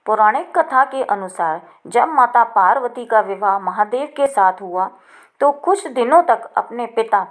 पौराणिक कथा के अनुसार जब माता पार्वती का विवाह महादेव के साथ हुआ तो कुछ दिनों तक अपने पिता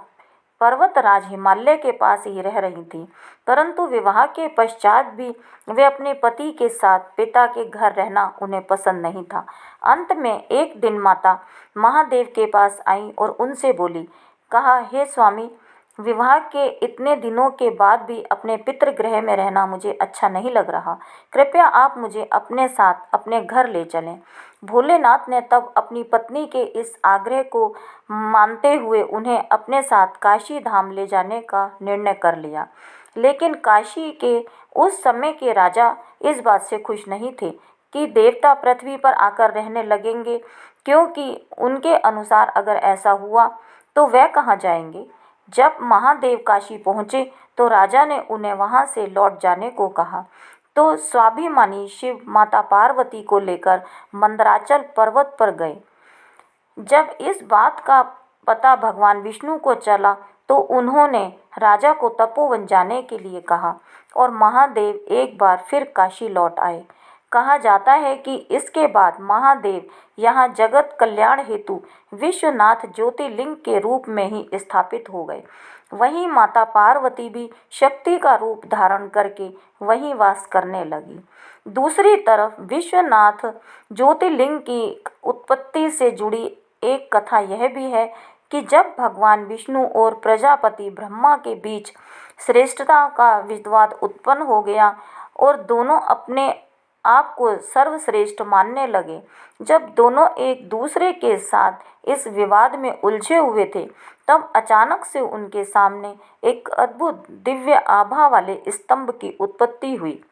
पर्वतराज हिमालय के पास ही रह रही थीं। परंतु विवाह के पश्चात भी वे अपने पति के साथ पिता के घर रहना उन्हें पसंद नहीं था। अंत में एक दिन माता महादेव के पास आईं और उनसे बोली, कहा, हे स्वामी, विवाह के इतने दिनों के बाद भी अपने पितृगृह में रहना मुझे अच्छा नहीं लग रहा। कृपया आप मुझे अपने साथ अपने घर ले चलें। भोलेनाथ ने तब अपनी पत्नी के इस आग्रह को मानते हुए उन्हें अपने साथ काशी धाम ले जाने का निर्णय कर लिया। लेकिन काशी के उस समय के राजा इस बात से खुश नहीं थे कि देवता पृथ्वी पर आकर रहने लगेंगे, क्योंकि उनके अनुसार अगर ऐसा हुआ तो वह कहाँ जाएंगे। जब महादेव काशी पहुँचे तो राजा ने उन्हें वहाँ से लौट जाने को कहा। तो स्वाभिमानी शिव माता पार्वती को लेकर मंदराचल पर्वत पर गए। जब इस बात का पता भगवान विष्णु को चला तो उन्होंने राजा को तपोवन जाने के लिए कहा और महादेव एक बार फिर काशी लौट आए। कहा जाता है कि इसके बाद महादेव यहाँ जगत कल्याण हेतु विश्वनाथ ज्योतिर्लिंग के रूप में ही स्थापित हो गए। वहीं माता पार्वती भी शक्ति का रूप धारण करके वहीं वास करने लगी। दूसरी तरफ विश्वनाथ ज्योतिर्लिंग की उत्पत्ति से जुड़ी एक कथा यह भी है कि जब भगवान विष्णु और प्रजापति ब्रह्मा के बीच श्रेष्ठता का विवाद उत्पन्न हो गया और दोनों अपने आप को सर्वश्रेष्ठ मानने लगे। जब दोनों एक दूसरे के साथ इस विवाद में उलझे हुए थे, तब अचानक से उनके सामने एक अद्भुत दिव्य आभा वाले स्तंभ की उत्पत्ति हुई।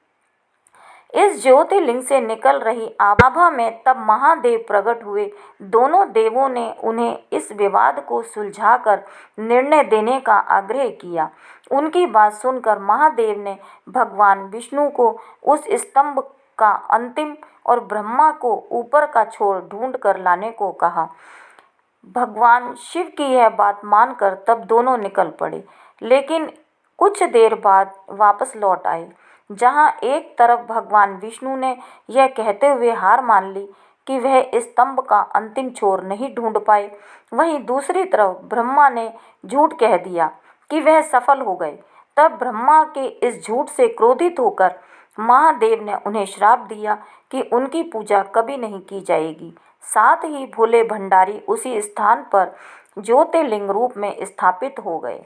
इस ज्योतिर्लिंग से निकल रही आभा में तब महादेव प्रकट हुए। दोनों देवों ने उन्हें इस विवाद को सुलझाकर निर्णय देने का आग्रह किया। उनकी बात सुनकर महादेव ने भगवान विष्णु को उस स्तंभ का अंतिम और ब्रह्मा को ऊपर का छोर ढूंढ कर लाने को कहा। भगवान शिव की यह बात मानकर तब दोनों निकल पड़े, लेकिन कुछ देर बाद वापस लौट आए। जहां एक तरफ भगवान विष्णु ने यह कहते हुए हार मान ली कि वह स्तंभ का अंतिम छोर नहीं ढूंढ पाए, वहीं दूसरी तरफ ब्रह्मा ने झूठ कह दिया कि वह सफल हो गए। तब ब्रह्मा के इस झूठ से क्रोधित होकर महादेव ने उन्हें श्राप दिया कि उनकी पूजा कभी नहीं की जाएगी। साथ ही भोले भंडारी उसी स्थान पर ज्योतिर्लिंग रूप में स्थापित हो गए।